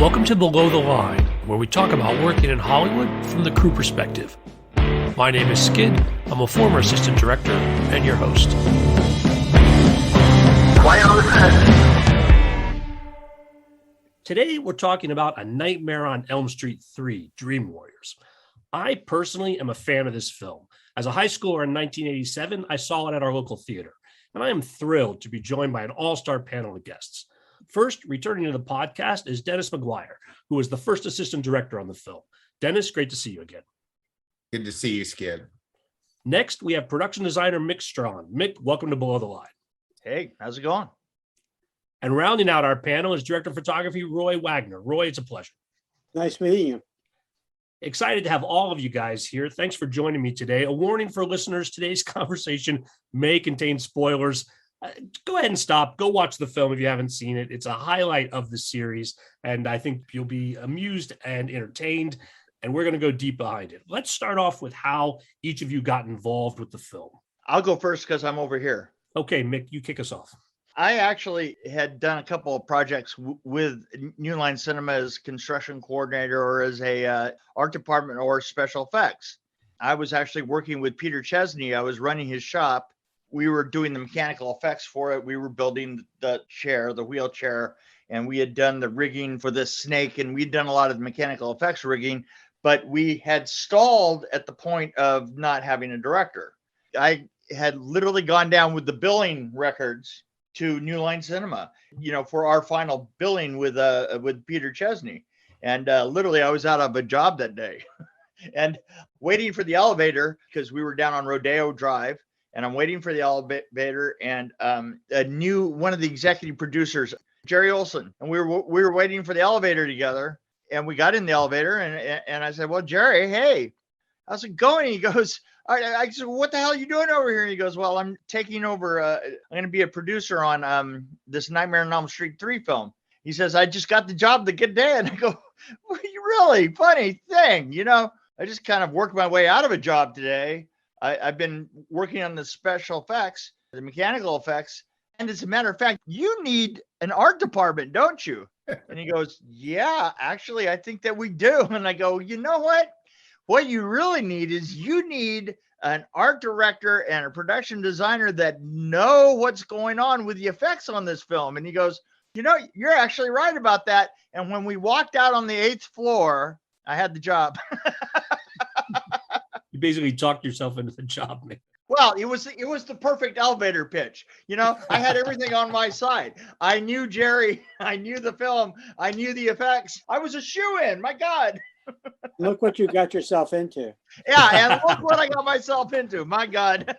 Welcome to Below the Line, where we talk about working in Hollywood from the crew perspective. My name is Skid. I'm a former assistant director and your host. Today, we're talking about A Nightmare on Elm Street 3, Dream Warriors. I personally am a fan of this film. As a high schooler in 1987, I saw it at our local theater, and I am thrilled to be joined by an all-star panel of guests. First, returning to the podcast is Dennis Maguire, who was the first assistant director on the film. Dennis, great to see you again. Good to see you, Skid. Next, we have production designer Mick Strawn. Mick, welcome to Below the Line. Hey, how's it going? And rounding out our panel is director of photography, Roy Wagner. Roy, it's a pleasure. Nice meeting you. Excited to have all of you guys here. Thanks for joining me today. A warning for listeners, today's conversation may contain spoilers. Go ahead and stop. Go watch the film if you haven't seen it. It's a highlight of the series, and I think you'll be amused and entertained, and we're going to go deep behind it. Let's start off with how each of you got involved with the film. I'll go first because I'm over here. Okay, Mick, you kick us off. I actually had done a couple of projects with New Line Cinema as construction coordinator or as a art department or special effects. I was actually working with Peter Chesney. I was running his shop. We were doing the mechanical effects for it. We were building the chair, the wheelchair, and we had done the rigging for the snake, and we'd done a lot of the mechanical effects rigging, but we had stalled at the point of not having a director. I had literally gone down with the billing records to New Line Cinema, for our final billing with Peter Chesney. And literally I was out of a job that day and waiting for the elevator because we were down on Rodeo Drive. And I'm waiting for the elevator, and one of the executive producers, Jerry Olson, and we were waiting for the elevator together. And we got in the elevator, and I said, "Well, Jerry, hey, how's it going?" And he goes, I said, "What the hell are you doing over here?" And he goes, "Well, I'm taking over. I'm going to be a producer on this Nightmare on Elm Street 3 film." He says, "I just got the job the good day," and I go, well, "Really funny thing, I just kind of worked my way out of a job today." I've been working on the special effects, the mechanical effects. And as a matter of fact, you need an art department, don't you? And he goes, "Yeah, actually, I think that we do." And I go, "You know what? What you really need is you need an art director and a production designer that know what's going on with the effects on this film." And he goes, "You're actually right about that." And when we walked out on the 8th floor, I had the job. You basically talked yourself into the job, Mick. Well, it was the perfect elevator pitch. I had everything on my side. I knew Jerry. I knew the film. I knew the effects. I was a shoo-in. My God. Look what you got yourself into. Yeah, and look what I got myself into. My God.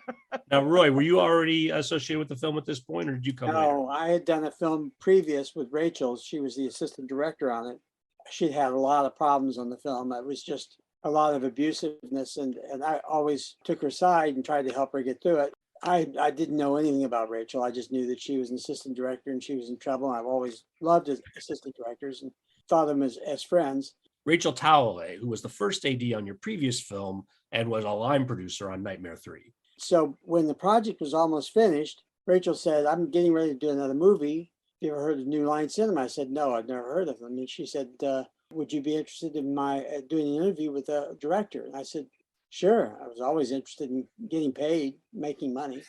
Now, Roy, were you already associated with the film at this point, or did you come later? No, I had done a film previous with Rachel. She was the assistant director on it. She'd had a lot of problems on the film. It was just a lot of abusiveness, and I always took her side and tried to help her get through it. I didn't know anything about Rachel. I just knew that she was an assistant director and she was in trouble. I've always loved assistant directors and thought of them as friends. Rachel Towley, who was the first AD on your previous film and was a line producer on Nightmare 3. So when the project was almost finished, Rachel said, "I'm getting ready to do another movie. Have you ever heard of New Line Cinema?" I said, "No, I've never heard of them." And she said, "Would you be interested in doing an interview with a director?" And I said, "Sure." I was always interested in getting paid, making money.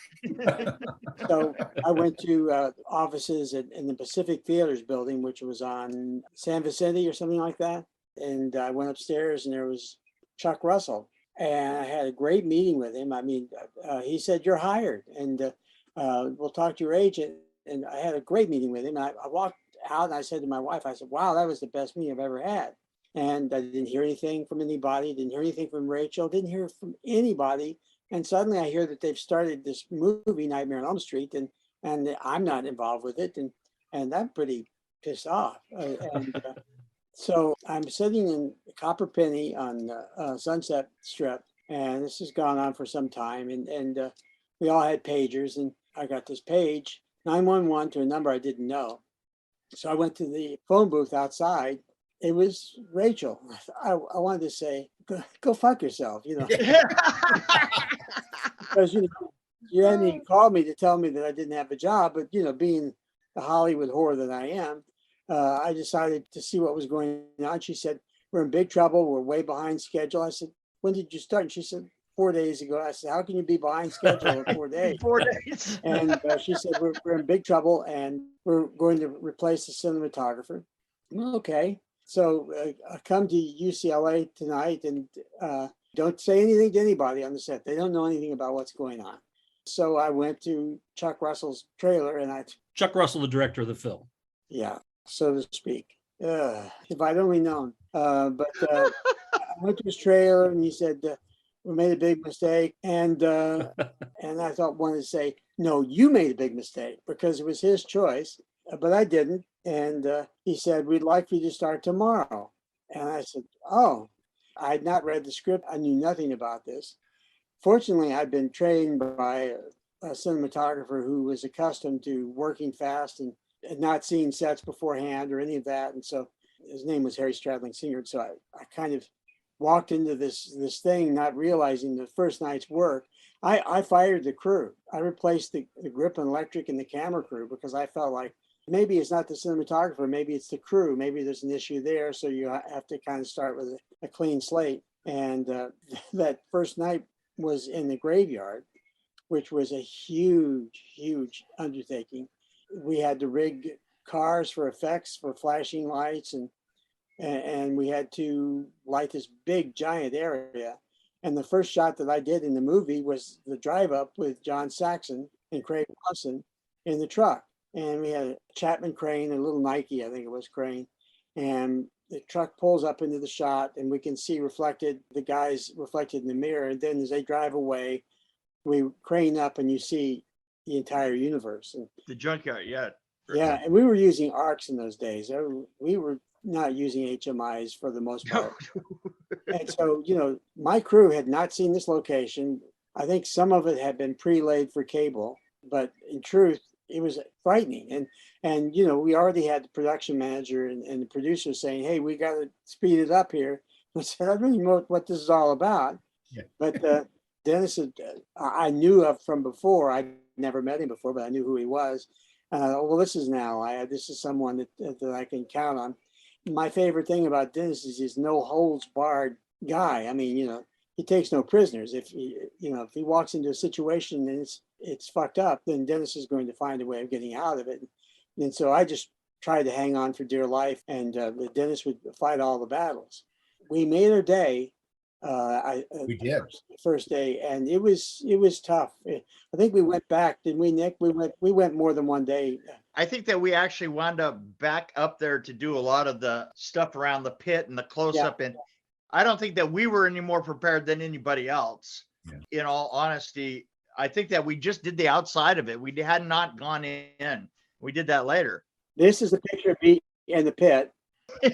So I went to offices in the Pacific Theaters building, which was on San Vicente or something like that. And I went upstairs and there was Chuck Russell. And I had a great meeting with him. I mean, he said, "You're hired, and we'll talk to your agent." And I had a great meeting with him. I walked out and I said to my wife, I said, "Wow, that was the best meeting I've ever had." And I didn't hear anything from anybody, didn't hear anything from Rachel, didn't hear from anybody. And suddenly I hear that they've started this movie, Nightmare on Elm Street, and I'm not involved with it. And I'm pretty pissed off. So I'm sitting in Copper Penny on Sunset Strip, and this has gone on for some time. And we all had pagers, and I got this page, 911, to a number I didn't know. So I went to the phone booth outside. It was Rachel. I wanted to say, go fuck yourself, because, you hadn't even called me to tell me that I didn't have a job, but, being the Hollywood whore that I am, I decided to see what was going on. She said, we're in big trouble. We're way behind schedule. I said, when did you start? And she said, 4 days ago. I said, how can you be behind schedule in 4 days? 4 days. And she said, we're in big trouble and we're going to replace the cinematographer. Well, okay. So I come to UCLA tonight and don't say anything to anybody on the set. They don't know anything about what's going on. So I went to Chuck Russell's trailer and Chuck Russell, the director of the film. yeah, so to speak. If I'd only known. But I went to his trailer and he said, we made a big mistake. And I thought, wanted to say, no, you made a big mistake because it was his choice, but I didn't. And he said, we'd like for you to start tomorrow. And I said, oh, I had not read the script. I knew nothing about this. Fortunately, I'd been trained by a cinematographer who was accustomed to working fast and not seeing sets beforehand or any of that. And so his name was Harry Stradling Sr. So I kind of walked into this thing, not realizing the first night's work. I fired the crew. I replaced the grip and electric and the camera crew because I felt like maybe it's not the cinematographer, maybe it's the crew. Maybe there's an issue there. So you have to kind of start with a clean slate. And that first night was in the graveyard, which was a huge undertaking. We had to rig cars for effects, for flashing lights, and we had to light this big giant area. And the first shot that I did in the movie was the drive up with John Saxon and Craig Lawson in the truck. And we had a Chapman crane, a little Nike, I think it was crane. And the truck pulls up into the shot and we can see the guys reflected in the mirror. And then as they drive away, we crane up and you see the entire universe. And The junkyard, yeah. yeah, and we were using ARCs in those days. We were not using HMIs for the most part. And so, my crew had not seen this location. I think some of it had been pre-laid for cable, but in truth, it was frightening. And we already had the production manager and the producer saying, hey, we got to speed it up here. I said, I really know what this is all about. Yeah. But Dennis, I knew of from before. I'd never met him before, but I knew who he was. Well, this is an ally. This is someone that I can count on. My favorite thing about Dennis is he's no holds barred guy. I mean, he takes no prisoners. If he walks into a situation and it's fucked up, then Dennis is going to find a way of getting out of it. And so I just tried to hang on for dear life, and Dennis would fight all the battles. We made our day. We did. First day, and it was tough. I think we went back, didn't we, Nick? We went more than one day. I think that we actually wound up back up there to do a lot of the stuff around the pit and the close-up. And I don't think that we were any more prepared than anybody else. Yeah. In all honesty, I think that we just did the outside of it. We had not gone in. We did that later. This is a picture of me in the pit. You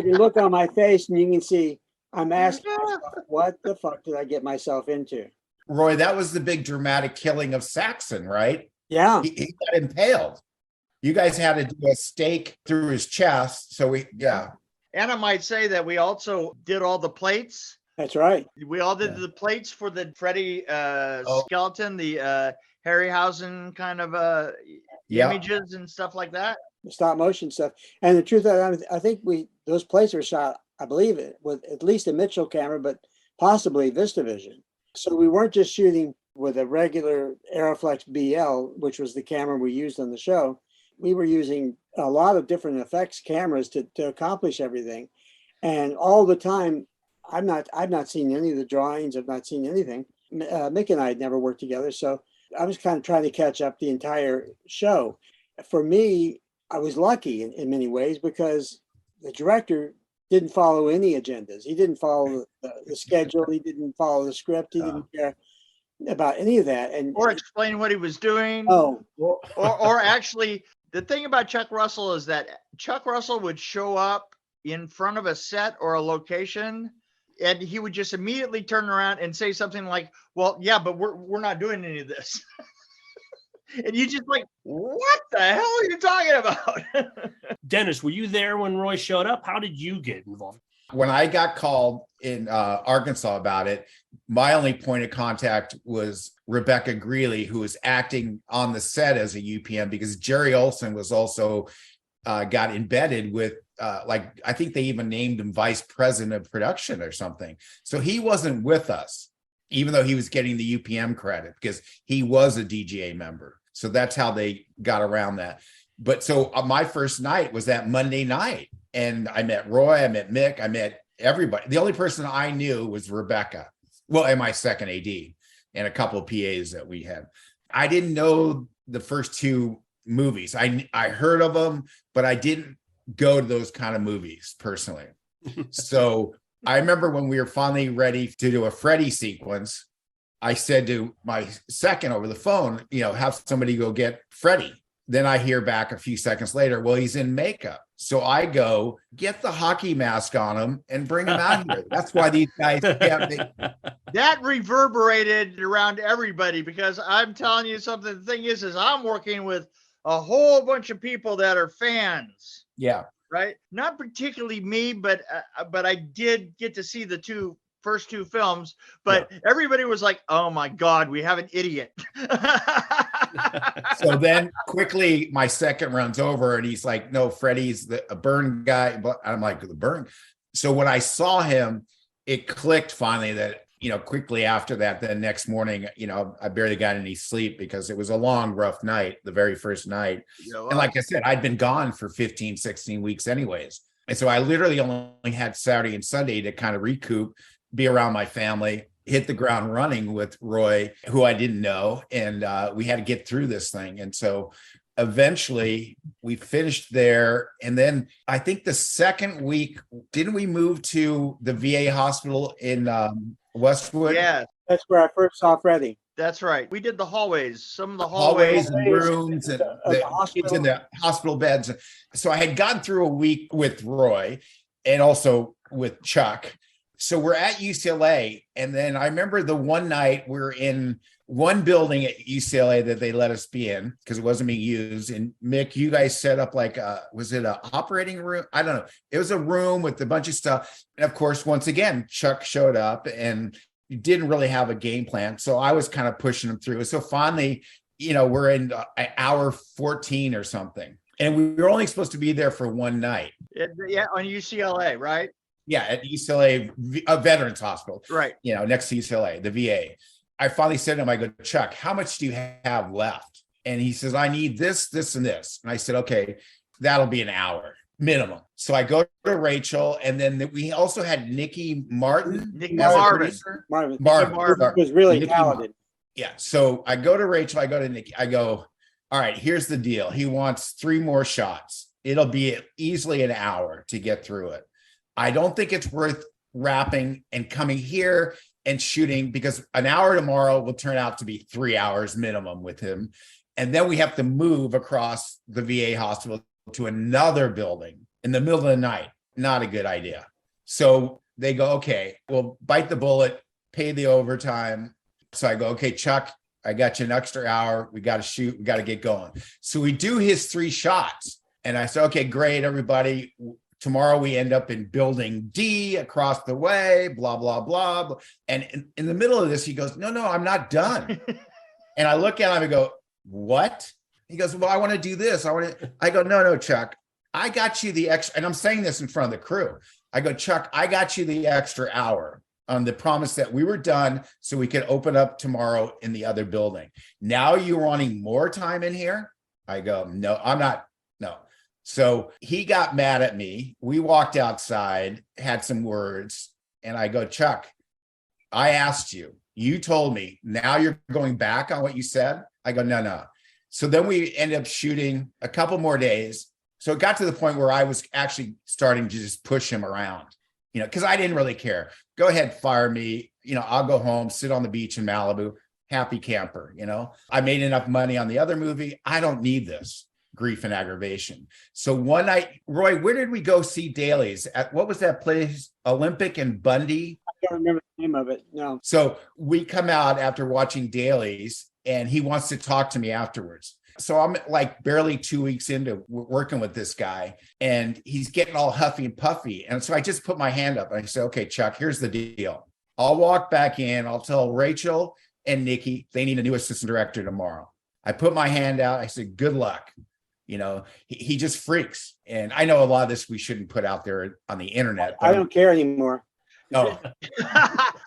can look on my face and you can see I'm asking myself, what the fuck did I get myself into? Roy, that was the big dramatic killing of Saxon, right? Yeah. He got impaled. You guys had to do a stake through his chest. So And I might say that we also did all the plates. That's right. We all did the plates for the Freddy skeleton, the Harryhausen kind of images and stuff like that. The stop motion stuff. And the truth of it, I think those plates were shot, I believe it, with at least a Mitchell camera, but possibly VistaVision. So we weren't just shooting with a regular Aeroflex BL, which was the camera we used on the show. We were using a lot of different effects cameras to accomplish everything. And all the time, I've not seen any of the drawings. I've not seen anything. Mick and I had never worked together. So I was kind of trying to catch up the entire show. For me, I was lucky in many ways because the director didn't follow any agendas. He didn't follow the schedule. He didn't follow the script. He didn't care about any of that. Or explain what he was doing. Oh. Or actually, the thing about Chuck Russell is that Chuck Russell would show up in front of a set or a location, and he would just immediately turn around and say something like, well, yeah, but we're not doing any of this. And you just like, what the hell are you talking about? Dennis, were you there when Roy showed up? How did you get involved? When I got called in Arkansas about it, my only point of contact was Rebecca Greeley, who was acting on the set as a UPM, because Jerry Olson was also got embedded with, like, I think they even named him vice president of production or something. So he wasn't with us, even though he was getting the UPM credit because he was a DGA member. So that's how they got around that. But so my first night was that Monday night, and I met Roy, I met Mick, I met everybody. The only person I knew was Rebecca, well, and my second AD, and a couple of PAs that we had. I didn't know the first two movies. I heard of them, but I didn't go to those kind of movies personally. So I remember when we were finally ready to do a Freddy sequence, I said to my second over the phone, have somebody go get Freddy. Then I hear back a few seconds later, well, he's in makeup. So I go get the hockey mask on him and bring him out here. That's why these guys that reverberated around everybody, because I'm telling you something. The thing is I'm working with a whole bunch of people that are fans. Yeah. Right. Not particularly me, but I did get to see the first two films, but everybody was like, oh my God, we have an idiot. So then quickly my second runs over and he's like, no, Freddie's a burn guy. But I'm like, the burn. So when I saw him, it clicked finally that, quickly after that, the next morning, I barely got any sleep because it was a long, rough night, the very first night. And like I said, I'd been gone for 15, 16 weeks anyways. And so I literally only had Saturday and Sunday to kind of recoup, be around my family, hit the ground running with Roy, who I didn't know. And we had to get through this thing. And so eventually we finished there. And then I think the second week, didn't we move to the VA hospital in Westwood? Yeah. That's where I first saw Freddy. That's right. We did the hallways, some of the hallways hallways and rooms and the kids in the hospital beds. So I had gone through a week with Roy and also with Chuck. So we're at UCLA. And then I remember the one night we're in one building at UCLA that they let us be in because it wasn't being used. And Mick, you guys set up like was it an operating room? I don't know. It was a room with a bunch of stuff. And of course, once again, Chuck showed up and didn't really have a game plan. So I was kind of pushing him through. So finally, we're in hour 14 or something. And we were only supposed to be there for one night. Yeah, on UCLA, right? Yeah, at UCLA, a Veterans Hospital. Right. Next to UCLA, the VA. I finally said to him, I go, Chuck, how much do you have left? And he says, I need this, this, and this. And I said, okay, that'll be an hour minimum. So I go to Rachel, and then we also had Nikki Martin. Marvin was really Nikki talented. Yeah. So I go to Rachel, I go to Nikki, I go, all right, here's the deal. He wants 3 more shots. It'll be easily an hour to get through it. I don't think it's worth wrapping and coming here and shooting because an hour tomorrow will turn out to be 3 hours minimum with him. And then we have to move across the VA hospital to another building in the middle of the night. Not a good idea. So they go, okay, we'll bite the bullet, pay the overtime. So I go, okay, Chuck, I got you an extra hour. We got to shoot. We got to get going. So we do his 3 shots. And I said, okay, great, everybody. Tomorrow we end up in building D across the way, blah, blah, blah. And in the middle of this, he goes, no, I'm not done. And I look at him and go, what? He goes, well, I want to do this. I go, no, Chuck, I got you the extra. And I'm saying this in front of the crew. I go, Chuck, I got you the extra hour on the promise that we were done so we could open up tomorrow in the other building. Now you're wanting more time in here? I go, no, I'm not. No. So he got mad at me. We walked outside, had some words, and I go, Chuck, I asked you, you told me, now you're going back on what you said? I go, no. So then we ended up shooting a couple more days. So it got to the point where I was actually starting to just push him around, because I didn't really care. Go ahead, fire me. I'll go home, sit on the beach in Malibu, happy camper. I made enough money on the other movie. I don't need this grief and aggravation. So one night, Roy, where did we go see dailies? At what was that place? Olympic and Bundy? I don't remember the name of it. No. So we come out after watching dailies and he wants to talk to me afterwards. So I'm like barely 2 weeks into working with this guy and he's getting all huffy and puffy. And so I just put my hand up and I said, okay, Chuck, here's the deal. I'll walk back in. I'll tell Rachel and Nikki, they need a new assistant director tomorrow. I put my hand out. I said, good luck. He just freaks. And I know a lot of this we shouldn't put out there on the internet. I don't care anymore. Oh,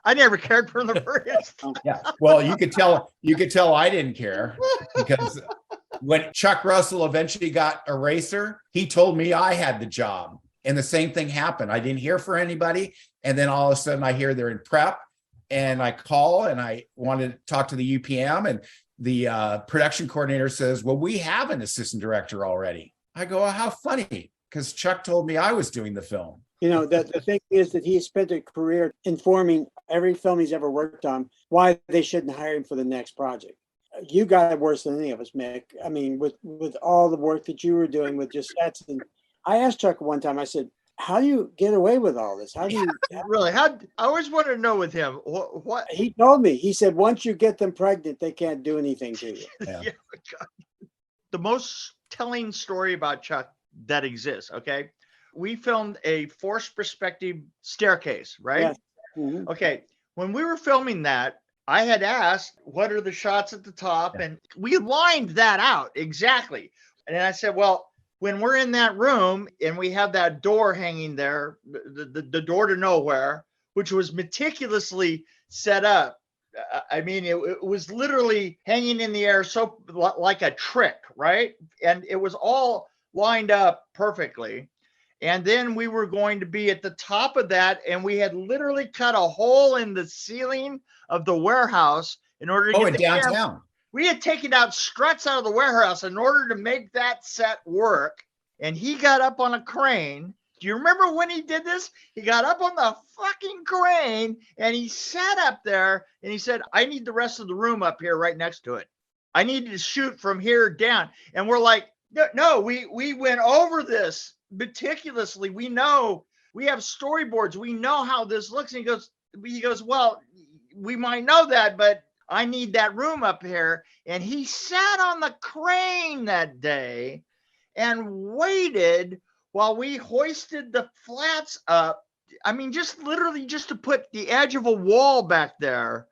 I never cared for the first. yeah. Well, you could tell I didn't care, because when Chuck Russell eventually got Eraser, he told me I had the job. And the same thing happened. I didn't hear for anybody. And then all of a sudden I hear they're in prep, and I call and I wanted to talk to the UPM, and the production coordinator says, well, we have an assistant director already. I go, oh, how funny, because Chuck told me I was doing the film. The thing is that he spent a career informing every film he's ever worked on why they shouldn't hire him for the next project. You got it worse than any of us, Mick. I mean, with all the work that you were doing with just sets. And I asked Chuck one time, I said, how do you get away with all this? How do you really? I always wanted to know with him what he told me. He said, once you get them pregnant, they can't do anything to you. Yeah. Yeah, the most telling story about Chuck that exists. Okay. We filmed a forced perspective staircase, right? Yes. Mm-hmm. Okay. When we were filming that, I had asked, what are the shots at the top? Yeah. And we lined that out exactly. And then I said, well, when we're in that room and we have that door hanging there, the door to nowhere, which was meticulously set up. I mean, it was literally hanging in the air, so like a trick, right? And it was all lined up perfectly. And then we were going to be at the top of that, and we had literally cut a hole in the ceiling of the warehouse in order to get the downtown. camera. We had taken out struts out of the warehouse in order to make that set work. And he got up on a crane. Do you remember when he did this? He got up on the fucking crane and he sat up there and he said, I need the rest of the room up here right next to it. I need to shoot from here down. And we're like, no, we went over this meticulously. We know, we have storyboards. We know how this looks. And he goes, well, we might know that, but I need that room up here. And he sat on the crane that day and waited while we hoisted the flats up. I mean, just literally just to put the edge of a wall back there,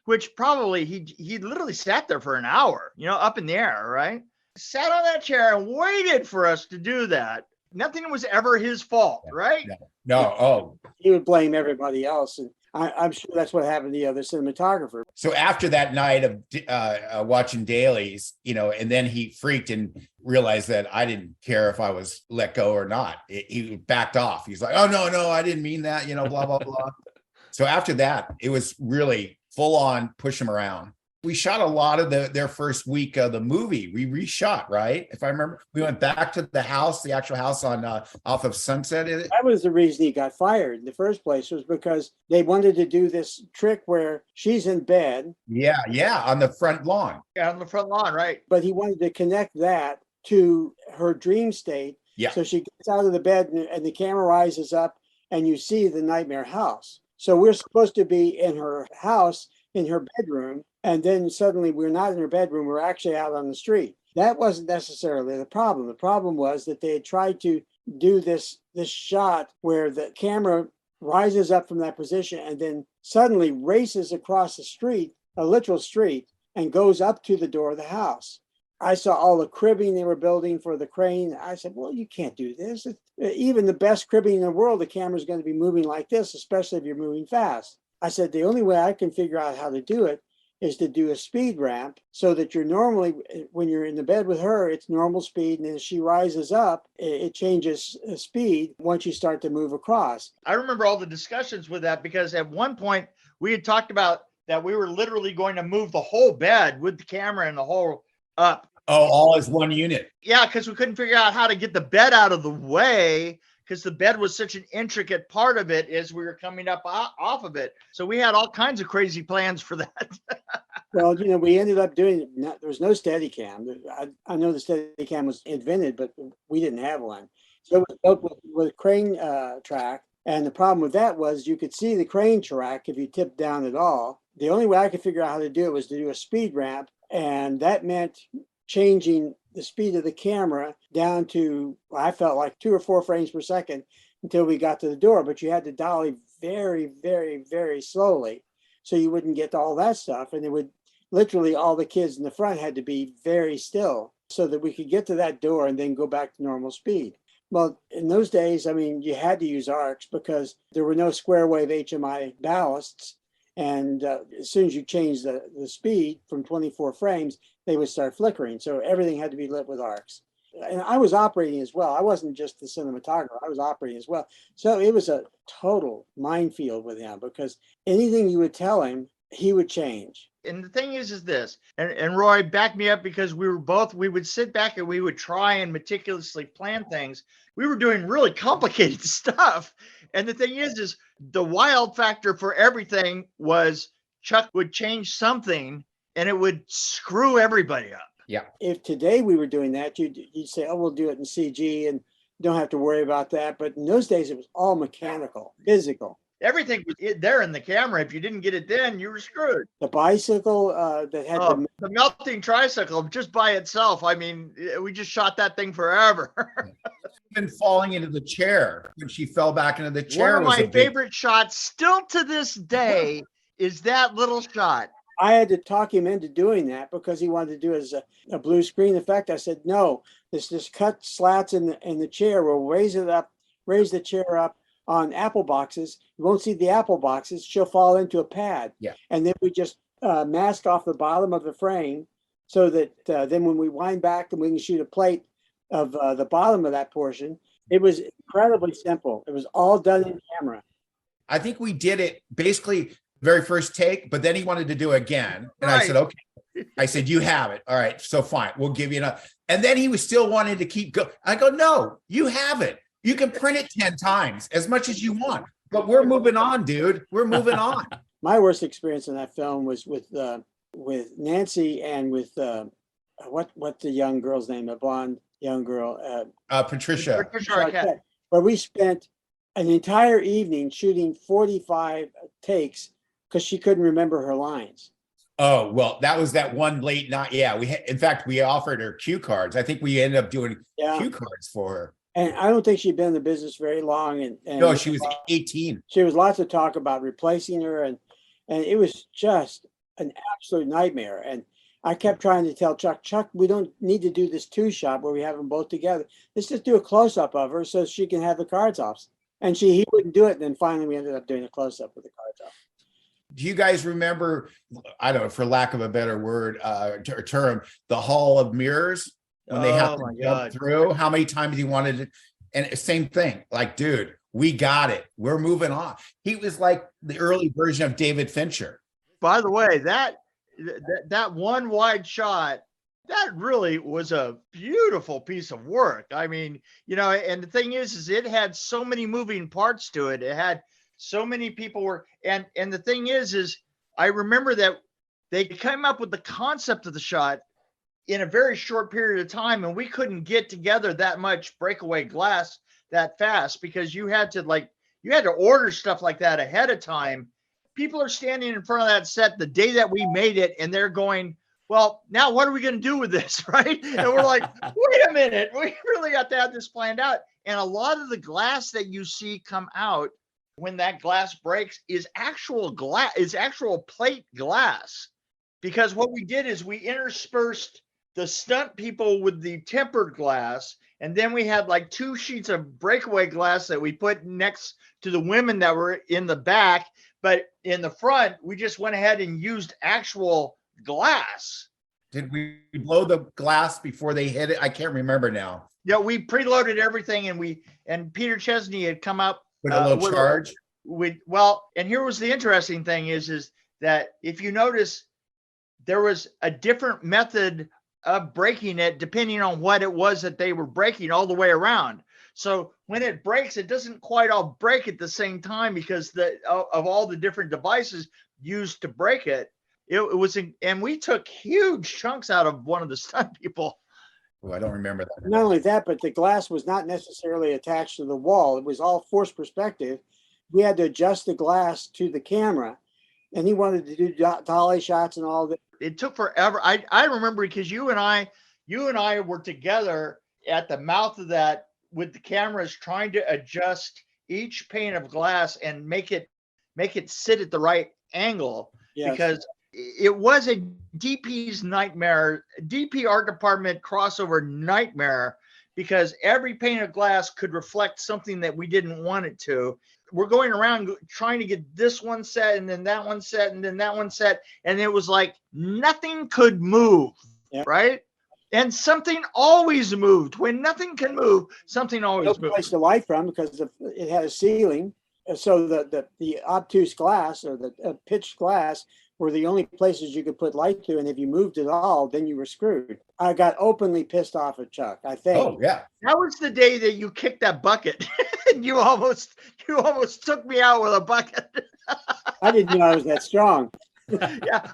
which probably he literally sat there for an hour, up in the air, right? Sat on that chair and waited for us to do that. Nothing was ever his fault, right? No. Oh, He would blame everybody else. And I'm sure that's what happened to the other cinematographer. so after that night of watching dailies, and then he freaked and realized that I didn't care if I was let go or not. He backed off. He's like, oh, no, I didn't mean that, blah, blah, blah. So after that, it was really full on push him around. We shot a lot of their first week of the movie. We reshot, right? If I remember, we went back to the house, the actual house on off of Sunset. That was the reason he got fired in the first place, was because they wanted to do this trick where she's in bed. Yeah, on the front lawn. Yeah, on the front lawn, right? But he wanted to connect that to her dream state. Yeah. So she gets out of the bed and the camera rises up and you see the nightmare house. So we're supposed to be in her house, in her bedroom. And then suddenly we're not in her bedroom. We're actually out on the street. That wasn't necessarily the problem. The problem was that they had tried to do this shot where the camera rises up from that position and then suddenly races across the street, a literal street, and goes up to the door of the house. I saw all the cribbing they were building for the crane. I said, well, you can't do this. Even the best cribbing in the world, the camera's going to be moving like this, especially if you're moving fast. I said, the only way I can figure out how to do it is to do a speed ramp so that you're normally, when you're in the bed with her, it's normal speed. And as she rises up, it changes speed once you start to move across. I remember all the discussions with that because at one point we had talked about that we were literally going to move the whole bed with the camera and the whole up. Oh, all as one unit. Yeah, because we couldn't figure out how to get the bed out of the way because the bed was such an intricate part of it as we were coming up off of it. So we had all kinds of crazy plans for that. Well, we ended up doing it. There was no Steadicam. I know the Steadicam was invented, but we didn't have one. So it was built with a crane track. And the problem with that was you could see the crane track if you tipped down at all. The only way I could figure out how to do it was to do a speed ramp. And that meant changing the speed of the camera down to, I felt like 2 or 4 frames per second until we got to the door. But you had to dolly very, very, very slowly so you wouldn't get all that stuff. And it would literally, all the kids in the front had to be very still. so that we could get to that door and then go back to normal speed. Well, in those days, I mean, you had to use arcs because there were no square wave HMI ballasts. And as soon as you changed the speed from 24 frames, they would start flickering. So everything had to be lit with arcs. And I was operating as well. I wasn't just the cinematographer, I was operating as well. So it was a total minefield with him because anything you would tell him, he would change. And the thing is this, and Roy, back me up, because we would sit back and we would try and meticulously plan things. We were doing really complicated stuff. And the thing is the wild factor for everything was Chuck would change something and it would screw everybody up. Yeah. If today we were doing that, you'd say, oh, we'll do it in CG and don't have to worry about that. But in those days, it was all mechanical, physical. Everything was there in the camera. If you didn't get it then, you were screwed. The bicycle that had the melting tricycle just by itself. I mean, we just shot that thing forever. Even falling into the chair when she fell back into the chair. One of my favorite shots still to this day is that little shot. I had to talk him into doing that because he wanted to do it as a blue screen effect. I said, no, this just cut slats in the chair. We'll raise the chair up on apple boxes. You won't see the apple boxes. She'll fall into a pad. Yeah. And then we just mask off the bottom of the frame so that then when we wind back and we can shoot a plate of the bottom of that portion, it was incredibly simple. It was all done in camera. I think we did it basically very first take, but then he wanted to do it again. And Right. I said, okay. I said, you have it. All right. So fine. We'll give you enough. And then he was still wanting to keep going. I go, no, you have it. You can print it 10 times, as much as you want. But we're moving on, dude. We're moving on. My worst experience in that film was with Nancy and with what's the young girl's name? The blonde young girl. Patricia. Arquette. Where we spent an entire evening shooting 45 takes because she couldn't remember her lines. Oh, well, that was that one late night. Yeah, in fact, we offered her cue cards. I think we ended up doing cue cards for her. And I don't think she'd been in the business very long. And no, she was 18. She was lots of talk about replacing her, and it was just an absolute nightmare. And I kept trying to tell Chuck, we don't need to do this 2-shot where we have them both together. Let's just do a close-up of her so she can have the cards off. And he wouldn't do it. And then finally we ended up doing a close-up with the cards off. Do you guys remember, I don't know, for lack of a better word or term, the Hall of Mirrors? When they have to jump through, how many times he wanted it? And same thing, like, dude, we got it. We're moving on. He was like the early version of David Fincher. By the way, that one wide shot, that really was a beautiful piece of work. I mean, and the thing is it had so many moving parts to it. It had so many people and the thing is I remember that they came up with the concept of the shot in a very short period of time, and we couldn't get together that much breakaway glass that fast because you had to order stuff like that ahead of time. People are standing in front of that set the day that we made it, and they're going, well, now what are we going to do with this, right? And we're like, wait a minute, we really got to have this planned out. And a lot of the glass that you see come out when that glass breaks is actual plate glass, because what we did is we interspersed the stunt people with the tempered glass, and then we had like 2 sheets of breakaway glass that we put next to the women that were in the back, but in the front we just went ahead and used actual glass. Did we blow the glass before they hit it? I can't remember now. Yeah, we preloaded everything, and Peter Chesney had come up with a little charge. And here was the interesting thing is that if you notice, there was a different method of breaking it depending on what it was that they were breaking all the way around. So when it breaks, it doesn't quite all break at the same time because of all the different devices used to break it. And we took huge chunks out of one of the stunt people. Oh, I don't remember that. Not only that, but the glass was not necessarily attached to the wall. It was all forced perspective. We had to adjust the glass to the camera, and he wanted to do dolly shots and all that. It took forever. I remember because you and I were together at the mouth of that with the cameras trying to adjust each pane of glass and make it sit at the right angle. Yes. Because it was a DP's nightmare, DP art department crossover nightmare, because every pane of glass could reflect something that we didn't want it to. We're going around trying to get this one set and then that one set and then that one set. And it was like nothing could move, right? And something always moved. When nothing can move, something always No moves. place to light from because it had a ceiling. So the obtuse glass or the pitched glass were the only places you could put light to. And if you moved at all, then you were screwed. I got openly pissed off at Chuck, I think. Oh, yeah. That was the day that you kicked that bucket. And you almost took me out with a bucket. I didn't know I was that strong. Yeah,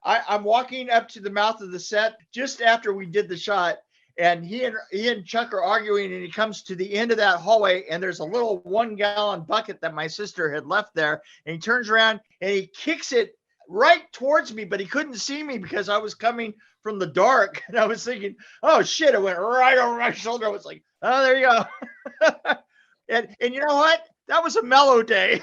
I'm walking up to the mouth of the set just after we did the shot, and he and Chuck are arguing, and he comes to the end of that hallway, and there's a little 1-gallon bucket that my sister had left there, and he turns around and he kicks it right towards me, but he couldn't see me because I was coming from the dark, and I was thinking, oh shit, it went right over my shoulder. I was like, oh, there you go. and you know what? That was a mellow day.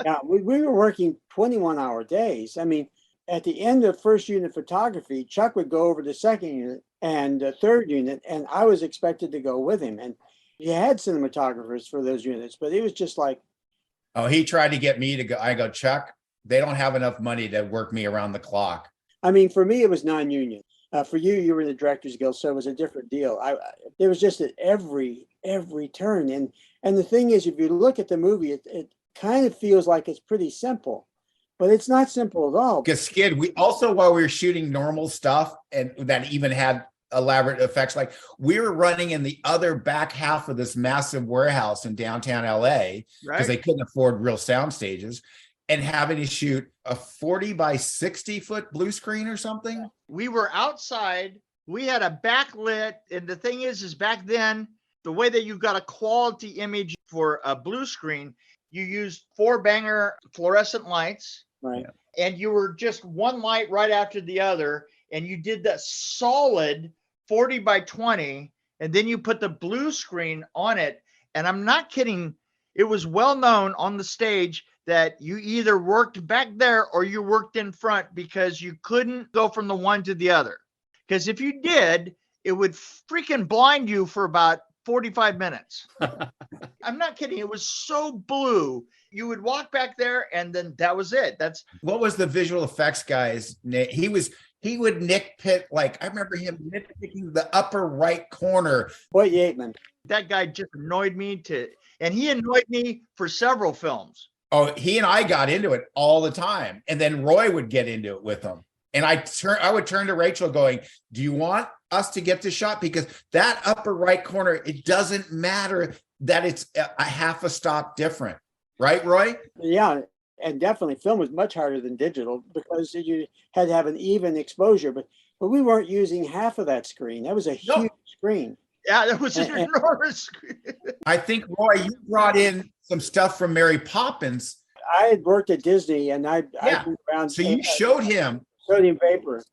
Yeah, we were working 21-hour days. I mean, at the end of first unit photography, Chuck would go over to second unit and third unit, and I was expected to go with him. And he had cinematographers for those units, but it was just like. Oh, he tried to get me to go. I go, Chuck, they don't have enough money to work me around the clock. I mean, for me, it was non-union. For you were in the Directors Guild, so it was a different deal. It was just at every turn. And the thing is, if you look at the movie, it kind of feels like it's pretty simple, but it's not simple at all. Because Skid, we also, while we were shooting normal stuff and that even had elaborate effects, like we were running in the other back half of this massive warehouse in downtown LA because they couldn't afford real sound stages, and having to shoot a 40 by 60 foot blue screen or something. We were outside. We had a backlit. And the thing is back then, the way that you got a quality image for a blue screen, you used 4-banger fluorescent lights. Right. And you were just one light right after the other. And you did that solid 40 by 20. And then you put the blue screen on it. And I'm not kidding. It was well known on the stage that you either worked back there or you worked in front, because you couldn't go from the one to the other. Because if you did, it would freaking blind you for about 45 minutes. I'm not kidding. It was so blue. You would walk back there and then that was it. That's what was the visual effects guy's name? He would nitpick, like I remember him nitpicking the upper right corner. Boy, Yateman. That guy just annoyed me and he annoyed me for several films. Oh, he and I got into it all the time. And then Roy would get into it with him. And I would turn to Rachel going, do you want us to get this shot? Because that upper right corner, it doesn't matter that it's a half a stop different. Right, Roy? Yeah, and definitely film was much harder than digital because you had to have an even exposure. But we weren't using half of that screen. That was a huge screen. Yeah, that was an enormous screen. I think, Roy, you brought in some stuff from Mary Poppins. I had worked at Disney, and I moved around. So you showed him sodium vapor,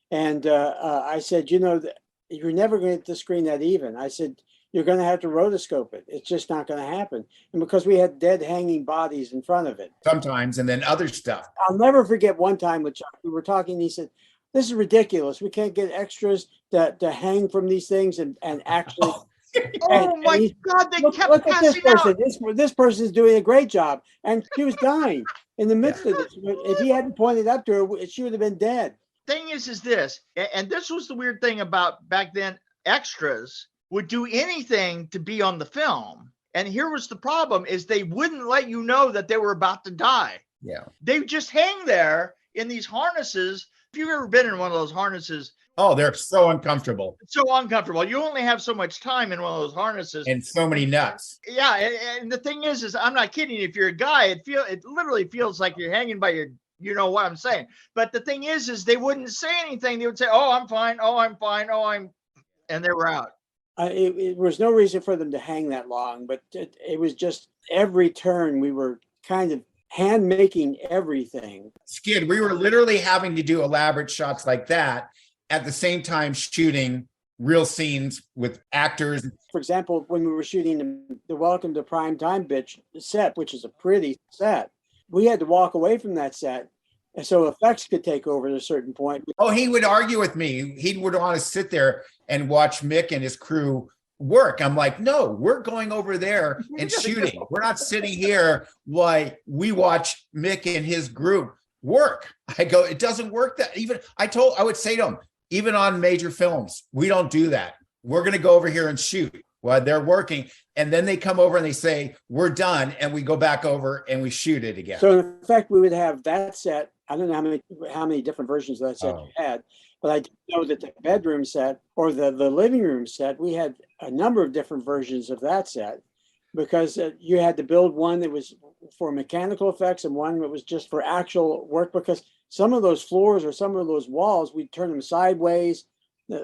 and I said, you're never going to get the screen that even. I said, you're going to have to rotoscope it. It's just not going to happen. And because we had dead hanging bodies in front of it. Sometimes, and then other stuff. I'll never forget one time with Chuck, we were talking, he said, this is ridiculous. We can't get extras to hang from these things and actually. My God, they kept look at this passing person. out. This person's doing a great job. And she was dying in the midst of this. If he hadn't pointed up to her, she would have been dead. Thing is this, and this was the weird thing about back then, extras would do anything to be on the film. And here was the problem, is they wouldn't let you know that they were about to die. Yeah. They just hang there in these harnesses. If you've ever been in one of those harnesses. Oh, they're so uncomfortable. So uncomfortable. You only have so much time in one of those harnesses. And so many nuts. Yeah. And the thing is I'm not kidding. If you're a guy, it literally feels like you're hanging by your, you know what I'm saying. But the thing is they wouldn't say anything. They would say, oh, I'm fine. Oh, I'm fine. Oh, and they were out. It was no reason for them to hang that long, but it was just every turn we were kind of hand making everything. Skid, we were literally having to do elaborate shots like that at the same time shooting real scenes with actors. For example, when we were shooting the Welcome to Prime Time Bitch set, which is a pretty set, we had to walk away from that set And so effects could take over at a certain point. Oh, he would argue with me. He would want to sit there and watch Mick and his crew work. I'm like, no, we're going over there and shooting. We're not sitting here while we watch Mick and his group work. I go, it doesn't work that even. I would say to him, even on major films, we don't do that. We're going to go over here and shoot while they're working. And then they come over and they say, we're done. And we go back over and we shoot it again. So in fact, we would have that set. I don't know how many different versions of that set you had, but I do know that the bedroom set or the living room set, we had a number of different versions of that set, because you had to build one that was for mechanical effects and one that was just for actual work, because some of those floors or some of those walls, we'd turn them sideways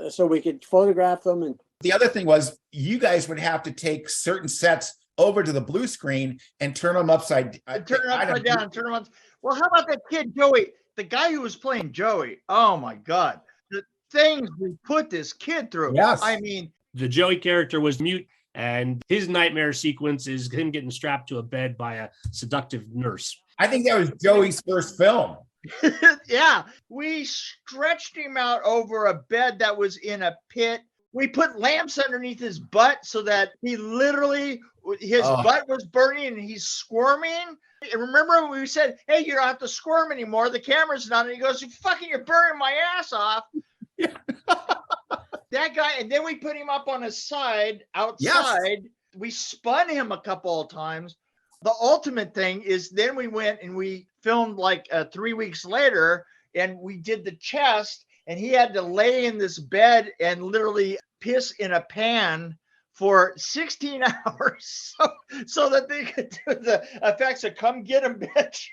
so we could photograph them. And the other thing was, you guys would have to take certain sets over to the blue screen and turn them upside down. Turn them on. Well, how about that kid, Joey? The guy who was playing Joey. Oh my God. The things we put this kid through. Yes. I mean, the Joey character was mute, and his nightmare sequence is him getting strapped to a bed by a seductive nurse. I think that was Joey's first film. Yeah. We stretched him out over a bed that was in a pit. We put lamps underneath his butt so that he literally, his butt was burning and he's squirming. And remember when we said, hey, you don't have to squirm anymore. The camera's not. And he goes, you're burning my ass off. That guy. And then we put him up on his side outside. Yes. We spun him a couple of times. The ultimate thing is then we went and we filmed like 3 weeks later, and we did the chest, and he had to lay in this bed and literally piss in a pan for 16 hours so that they could do the effects of come get him, bitch.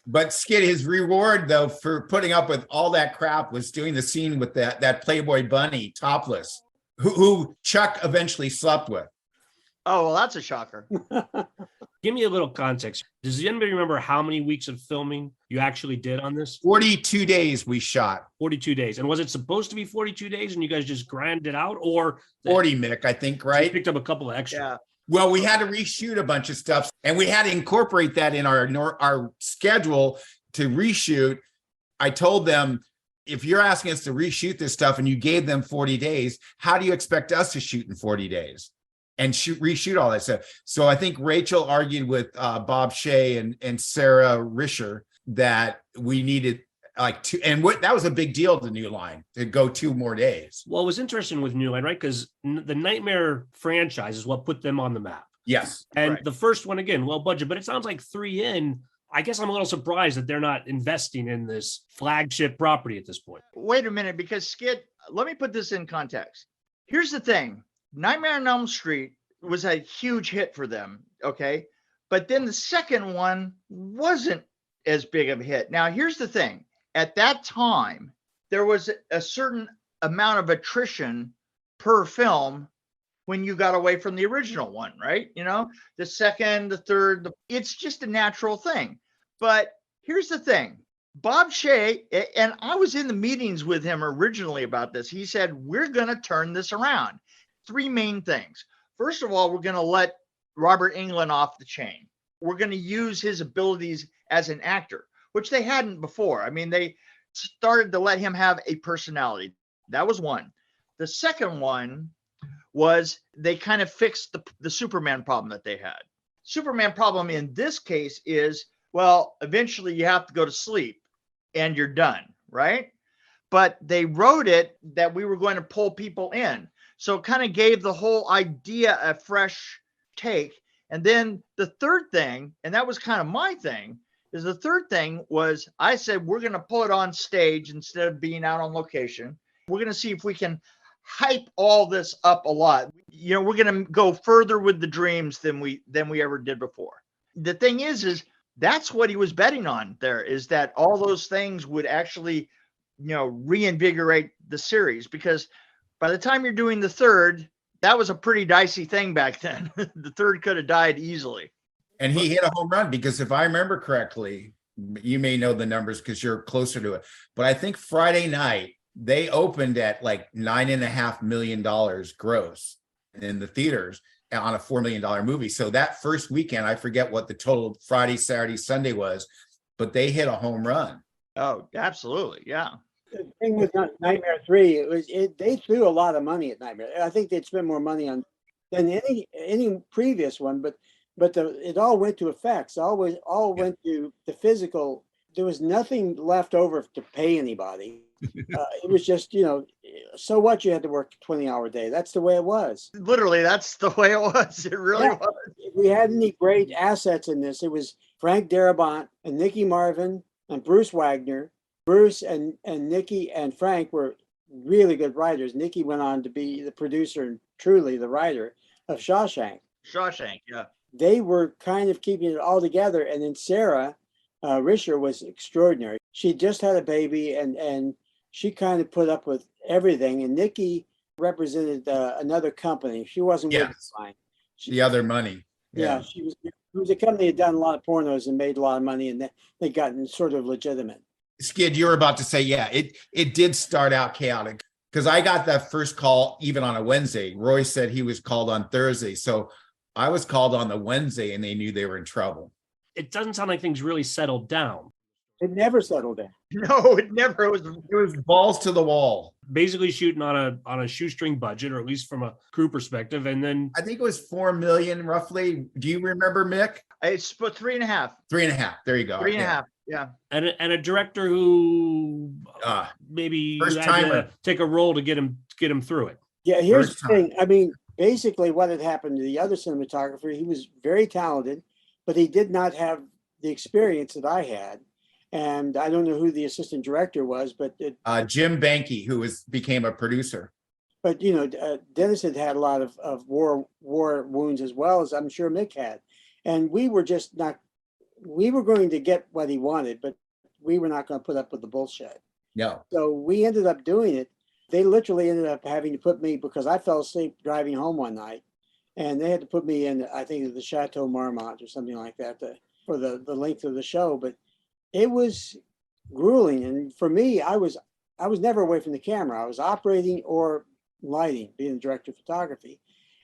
But Skid, his reward though for putting up with all that crap was doing the scene with that Playboy bunny topless, who Chuck eventually slept with. Oh, well, that's a shocker. Give me a little context. Does anybody remember how many weeks of filming you actually did on this? 42 days we shot. 42 days. And was it supposed to be 42 days and you guys just grinded it out? Or 40, Mick, I think, right? You picked up a couple of extra. Yeah. Well, we had to reshoot a bunch of stuff, and we had to incorporate that in our schedule to reshoot. I told them, if you're asking us to reshoot this stuff and you gave them 40 days, how do you expect us to shoot in 40 days? And reshoot all that stuff. So I think Rachel argued with Bob Shea and Sarah Risher that we needed like two, and that was a big deal to New Line to go 2 more days. Well, it was interesting with New Line, right? Because the Nightmare franchise is what put them on the map. Yes. And right. The first one, again, low budget, but it sounds like 3 in. I guess I'm a little surprised that they're not investing in this flagship property at this point. Wait a minute, because Skid, let me put this in context. Here's the thing. Nightmare on Elm Street was a huge hit for them, okay? But then the second one wasn't as big of a hit. Now, here's the thing. At that time, there was a certain amount of attrition per film when you got away from the original one, right? You know, the second, the third, it's just a natural thing. But here's the thing. Bob Shea, and I was in the meetings with him originally about this. He said, we're going to turn this around. 3 main things. First of all, we're going to let Robert Englund off the chain. We're going to use his abilities as an actor, which they hadn't before. I mean, they started to let him have a personality. That was one. The second one was they kind of fixed the Superman problem that they had. Superman problem in this case is, well, eventually you have to go to sleep and you're done, right? But they wrote it that we were going to pull people in. So it kind of gave the whole idea a fresh take. And then the third thing, and that was kind of my thing, is the third thing was I said, we're going to pull it on stage instead of being out on location. We're going to see if we can hype all this up a lot. You know, we're going to go further with the dreams than we ever did before. The thing is that's what he was betting on there, is that all those things would actually, you know, reinvigorate the series, because by the time you're doing the third, that was a pretty dicey thing back then. The third could have died easily. And he hit a home run, because if I remember correctly, you may know the numbers because you're closer to it, but I think Friday night they opened at like $9.5 million gross in the theaters on a $4 million movie. So that first weekend, I forget what the total Friday, Saturday, Sunday was, but they hit a home run. Oh, absolutely. Yeah. The thing with Nightmare 3, they threw a lot of money at Nightmare. I think they'd spend more money on than any previous one, but it all went to effects. All went to the physical. There was nothing left over to pay anybody. It was just, so what, you had to work a 20-hour day. That's the way it was. Literally, that's the way it was. It really was. If we had any great assets in this, it was Frank Darabont and Nicky Marvin and Bruce Wagner. Bruce and Nicky and Frank were really good writers. Nicky went on to be the producer and truly the writer of Shawshank. Shawshank, yeah. They were kind of keeping it all together. And then Sarah Risher was extraordinary. She just had a baby and she kind of put up with everything. And Nicky represented another company. She wasn't with Design. The other money. Yeah, it was a company that had done a lot of pornos and made a lot of money, and they gotten sort of legitimate. Skid, you were about to say, it did start out chaotic because I got that first call even on a Wednesday. Roy said he was called on Thursday. So I was called on the Wednesday and they knew they were in trouble. It doesn't sound like things really settled down. It never settled down. No, it never. It was balls to the wall. Basically shooting on a shoestring budget, or at least from a crew perspective. And then I think it was $4 million roughly. Do you remember, Mick? It's put 3.5. 3.5. There you go. 3.5. Yeah. And a director who maybe first had timer. to take a role to get him through it. Yeah, here's the thing. I mean, basically what had happened to the other cinematographer, he was very talented, but he did not have the experience that I had. And I don't know who the assistant director was, but Jim Banky, who became a producer. But Dennis had a lot of war wounds, as well as I'm sure Mick had, and we were just not. We were going to get what he wanted, but we were not going to put up with the bullshit. No. So we ended up doing it. They literally ended up having to put me, because I fell asleep driving home one night, and they had to put me in, I think, the Chateau Marmont or something like that for the length of the show. But it was grueling, and for me, I was never away from the camera. I was operating or lighting, being the director of photography.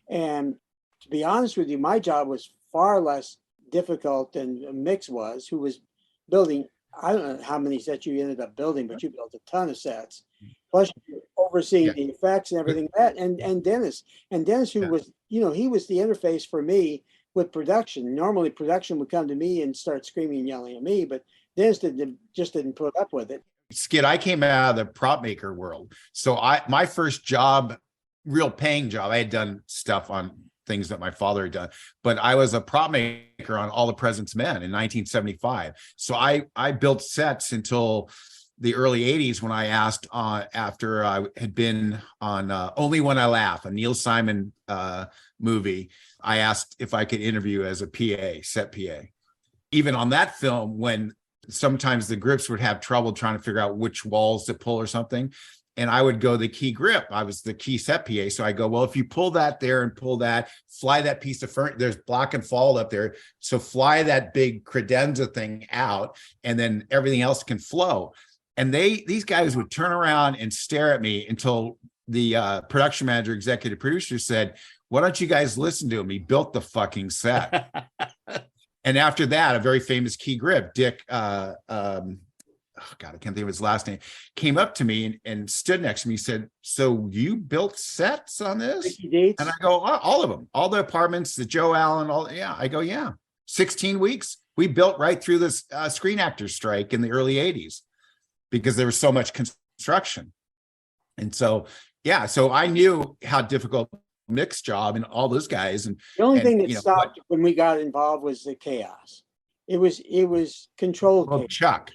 And to be honest with you, my job was far less difficult than Mick's was, who was building, I don't know how many sets you ended up building, but you built a ton of sets. Plus overseeing the effects and everything like that. And Dennis, who was, he was the interface for me with production. Normally production would come to me and start screaming and yelling at me, but Dennis just didn't put up with it. Skid, I came out of the prop maker world. So my first job, real paying job, I had done stuff on things that my father had done, but I was a prop maker on All the President's Men in 1975. So I built sets until the early 80s when I asked after I had been on Only When I Laugh, a Neil Simon movie, I asked if I could interview as a PA, set PA. Even on that film, when sometimes the grips would have trouble trying to figure out which walls to pull or something, and I would go the key grip. I was the key set PA. So I go, well, if you pull that there and pull that, fly that piece of furniture, there's block and fall up there. So fly that big credenza thing out, and then everything else can flow. And these guys would turn around and stare at me until the production manager, executive producer said, why don't you guys listen to him? He built the fucking set. And after that, a very famous key grip, Dick, I can't think of his last name, came up to me and stood next to me. He said, so you built sets on this? And I go, all of them, all the apartments, the Joe Allen, all. Yeah. I go, yeah. 16 weeks. We built right through this Screen Actors strike in the early 80s because there was so much construction. And so, yeah, so I knew how difficult Mick's job and all those guys. And the only thing that stopped when we got involved was the chaos. It was controlled chaos. Chuck.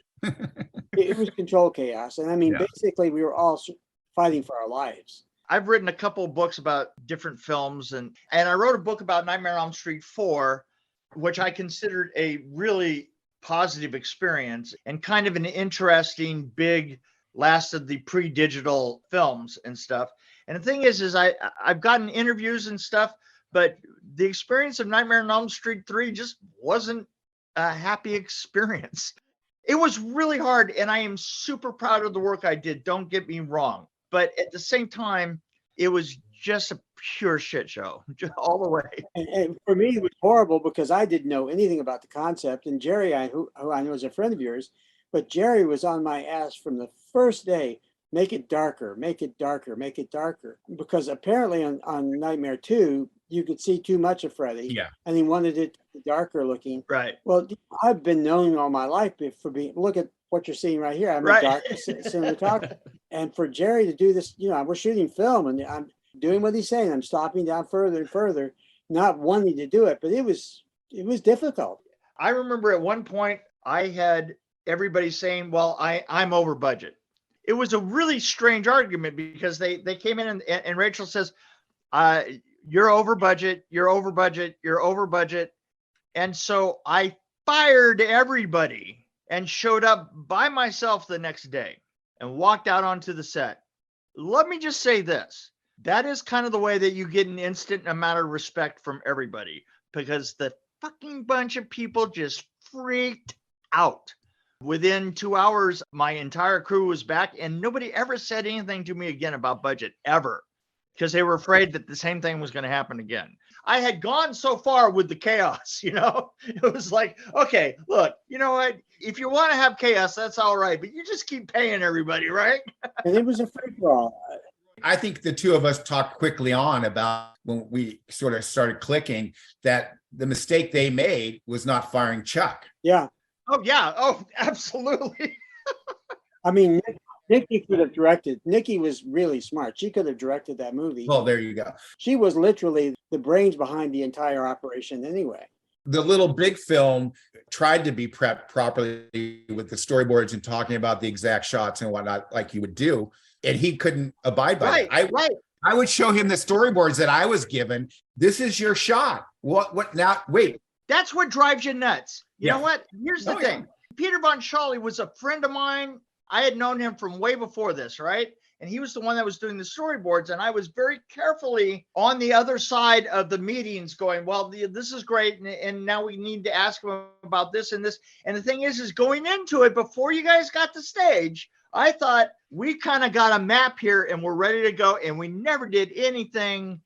It was controlled chaos. And I mean, basically we were all fighting for our lives. I've written a couple of books about different films, and I wrote a book about Nightmare on Elm Street 4, which I considered a really positive experience and kind of an interesting, big, last of the pre-digital films and stuff. And the thing is I've gotten interviews and stuff, but the experience of Nightmare on Elm Street 3 just wasn't a happy experience. It was really hard, and I am super proud of the work I did. Don't get me wrong. But at the same time, it was just a pure shit show, just all the way. And for me, it was horrible because I didn't know anything about the concept. And Jerry, who I know is a friend of yours, But Jerry was on my ass from the first day. Make it darker, make it darker, make it darker. Because apparently on Nightmare 2, you could see too much of Freddy. Yeah. And he wanted it darker looking. Right. Well, I've been known all my life for being, look at what you're seeing right here. I'm Right. a dark cinematographer. And for Jerry to do this, we're shooting film and I'm doing what he's saying. I'm stopping down further and further, not wanting to do it, but it was difficult. I remember at one point I had everybody saying, well, I'm over budget. It was a really strange argument because they came in and Rachel says, you're over budget, you're over budget, you're over budget. And so I fired everybody and showed up by myself the next day and walked out onto the set. Let me just say this. That is kind of the way that you get an instant amount of respect from everybody, because the fucking bunch of people just freaked out. Within 2 hours, my entire crew was back and nobody ever said anything to me again about budget, ever, because they were afraid that the same thing was going to happen again. I had gone so far with the chaos, It was like, okay, look, you know what? If you want to have chaos, that's all right, but you just keep paying everybody, right? And it was a free-for-all. I think the two of us talked quickly on about when we sort of started clicking that the mistake they made was not firing Chuck. Yeah. Oh, yeah. Oh, absolutely. I mean, Nikki could have directed. Nikki was really smart. She could have directed that movie. Well, there you go. She was literally the brains behind the entire operation anyway. The Little Big film tried to be prepped properly with the storyboards and talking about the exact shots and whatnot, like you would do. And he couldn't abide by it. Right. I would show him the storyboards that I was given. This is your shot. What now? Wait. That's what drives you nuts. You know what? Here's the thing. Yeah. Peter Von Scholly was a friend of mine. I had known him from way before this, right? And he was the one that was doing the storyboards. And I was very carefully on the other side of the meetings going, well, this is great. And now we need to ask him about this and this. And the thing is going into it, before you guys got to stage, I thought we kind of got a map here and we're ready to go. And we never did anything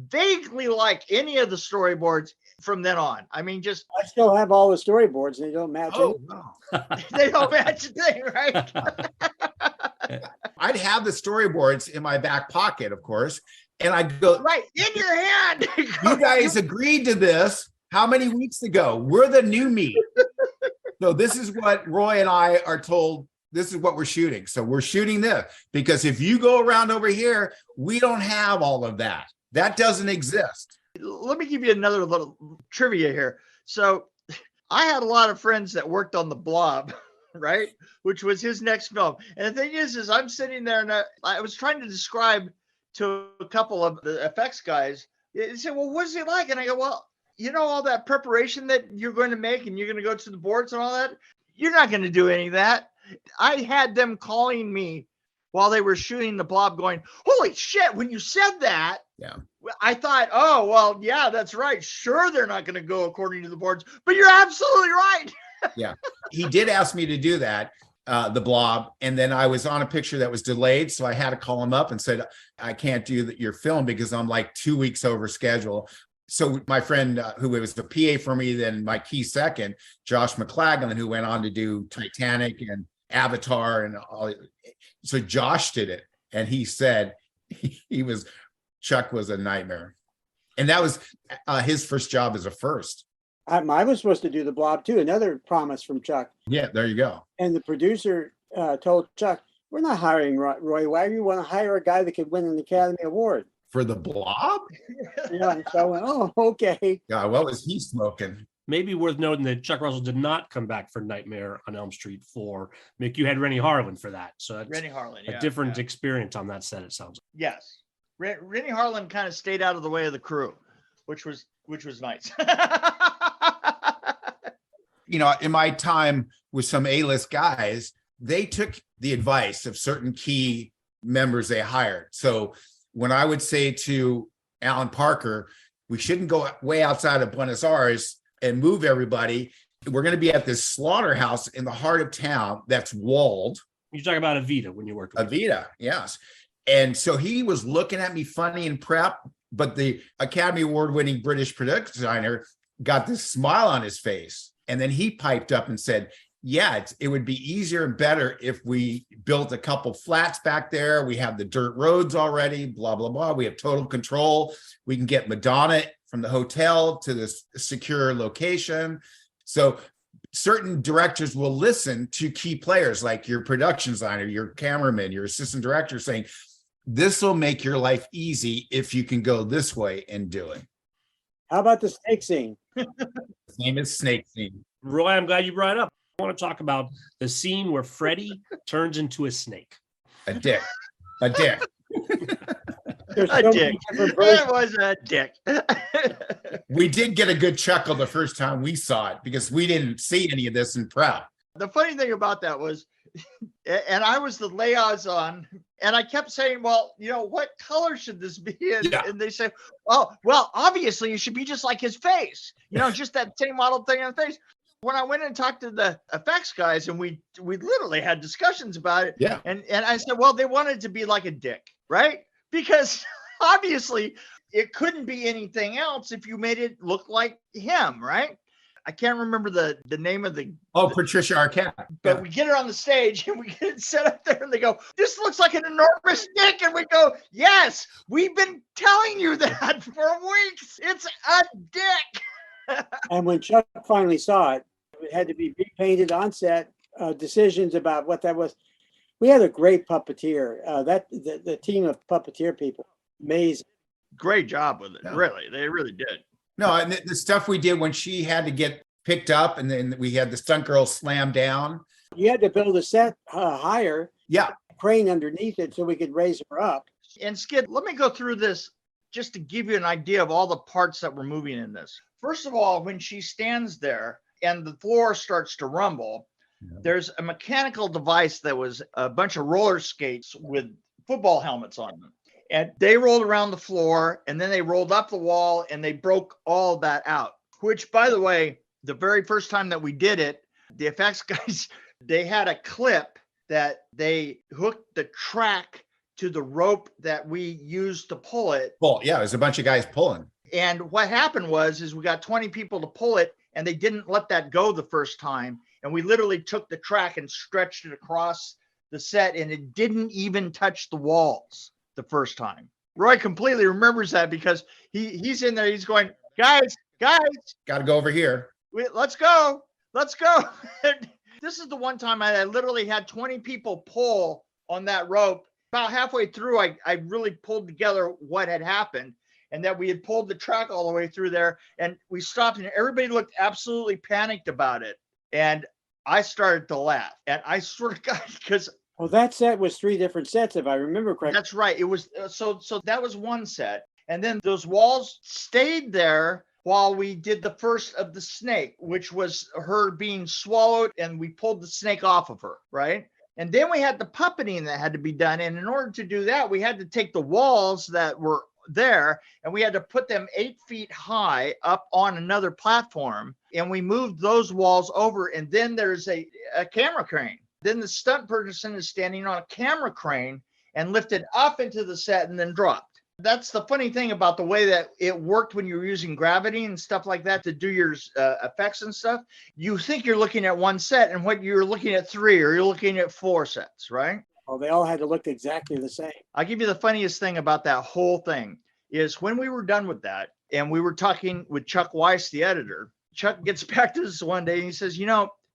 vaguely like any of the storyboards from then on. I mean, I still have all the storyboards and they don't match. Oh, no. They don't match a thing, right? I'd have the storyboards in my back pocket, of course. And I'd go, right in your hand. You guys agreed to this how many weeks ago? We're the new meat. So this is what Roy and I are told. This is what we're shooting. So we're shooting this because if you go around over here, we don't have all of that. That doesn't exist. Let me give you another little trivia here. So I had a lot of friends that worked on The Blob, right? Which was his next film. And the thing is I'm sitting there and I was trying to describe to a couple of the effects guys. They said, well, what is it like? And I go, well, all that preparation that you're going to make and you're going to go to the boards and all that, you're not going to do any of that. I had them calling me while they were shooting The Blob going, holy shit, when you said that, yeah, I thought, oh, well, yeah, that's right. Sure, they're not going to go according to the boards, but you're absolutely right. Yeah, he did ask me to do that, The Blob. And then I was on a picture that was delayed. So I had to call him up and said, I can't do your film because I'm like 2 weeks over schedule. So my friend who was the PA for me, then my key second, Josh McLagan, who went on to do Titanic and Avatar and all. So Josh did it. And he said Chuck was a nightmare. And that was his first job as a first. I was supposed to do The Blob too. Another promise from Chuck. Yeah, there you go. And the producer told Chuck, we're not hiring Roy Wagner. We want to hire a guy that could win an Academy Award. For The Blob? Yeah, so I went, oh, okay. Yeah, what was he smoking? Maybe worth noting that Chuck Russell did not come back for Nightmare on Elm Street 4. Mick, you had Rennie Harlan for that. So that's Rennie Harlan, a different experience on that set, it sounds like. Yes. Rennie Harlan kind of stayed out of the way of the crew, which was nice. In my time with some A-list guys, they took the advice of certain key members they hired. So when I would say to Alan Parker, we shouldn't go way outside of Buenos Aires and move everybody. We're going to be at this slaughterhouse in the heart of town that's walled. You're talking about Avita when you worked with Avita, yes. And so he was looking at me funny in prep, but the Academy Award-winning British production designer got this smile on his face. And then he piped up and said, yeah, it would be easier and better if we built a couple flats back there. We have the dirt roads already, blah, blah, blah. We have total control. We can get Madonna from the hotel to this secure location. So certain directors will listen to key players like your production designer, your cameraman, your assistant director saying, this will make your life easy if you can go this way and do it. How about the snake scene? His name is Snake Scene. Roy, I'm glad you brought it up. I want to talk about the scene where Freddy turns into a snake. A dick. A dick. There's A so dick. many different versions. It was a dick. We did get a good chuckle the first time we saw it because we didn't see any of this in prep. The funny thing about that was, and I was the liaison, and I kept saying, well, what color should this be? And they say, oh, well, obviously it should be just like his face, just that same model thing on the face. When I went and talked to the effects guys, and we literally had discussions about it. Yeah. And I said, well, they wanted to be like a dick, right? Because obviously it couldn't be anything else if you made it look like him, right? I can't remember the name of Patricia Arquette. but we get it on the stage and we get it set up there and they go, this looks like an enormous dick. And we go, yes, we've been telling you that for weeks. It's a dick. And when Chuck finally saw it, it had to be repainted on set. Decisions about what that was. We had a great puppeteer. The team of puppeteer people, amazing. Great job with it. Yeah. Really, they really did. No, and the stuff we did when she had to get picked up and then we had the stunt girl slam down. You had to build a set higher, Yeah. crane underneath it so we could raise her up. And Skid, let me go through this just to give you an idea of all the parts that were moving in this. First of all, when she stands there and the floor starts to rumble, there's a mechanical device that was a bunch of roller skates with football helmets on them. And they rolled around the floor and then they rolled up the wall and they broke all that out, which, by the way, the very first time that we did it, the effects guys, they had a clip that they hooked the track to the rope that we used to pull it. Well, yeah, there's a bunch of guys pulling. And what happened is we got 20 people to pull it and they didn't let that go the first time. And we literally took the track and stretched it across the set and it didn't even touch the walls the first time. Roy completely remembers that because he's in there. He's going, guys, Got to go over here. let's go. This is the one time I literally had 20 people pull on that rope. About halfway through, I really pulled together what had happened and that we had pulled the track all the way through there. And we stopped and everybody looked absolutely panicked about it. And I started to laugh. And I sort of got, because Well, that set was 3 different sets, if I remember correctly. that's right. It was so that was one set. And then those walls stayed there while we did the first of the snake, which was her being swallowed and we pulled the snake off of her, right? And then we had the puppeting that had to be done. And in order to do that, we had to take the walls that were there and we had to put them 8 feet high up on another platform. And we moved those walls over. And then there's a camera crane. Then the stunt person is standing on a camera crane and lifted up into the set and then dropped. That's the funny thing about the way that it worked when you were using gravity and stuff like that to do your effects and stuff. You think you're looking at one set and what you're looking at 3 or you're looking at 4 sets, right? Well, they all had to look exactly the same. I'll give you the funniest thing about that whole thing is when we were done with that and we were talking with Chuck Weiss, the editor, Chuck gets back to us one day and he says,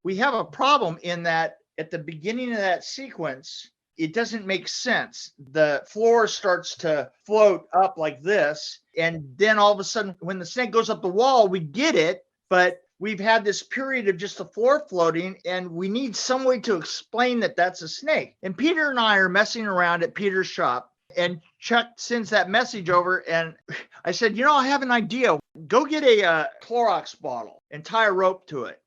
we have a problem in that at the beginning of that sequence, it doesn't make sense. The floor starts to float up like this. And then all of a sudden, when the snake goes up the wall, we get it. But we've had this period of just the floor floating and we need some way to explain that that's a snake. And Peter and I are messing around at Peter's shop and Chuck sends that message over. And I said, I have an idea. Go get a Clorox bottle and tie a rope to it.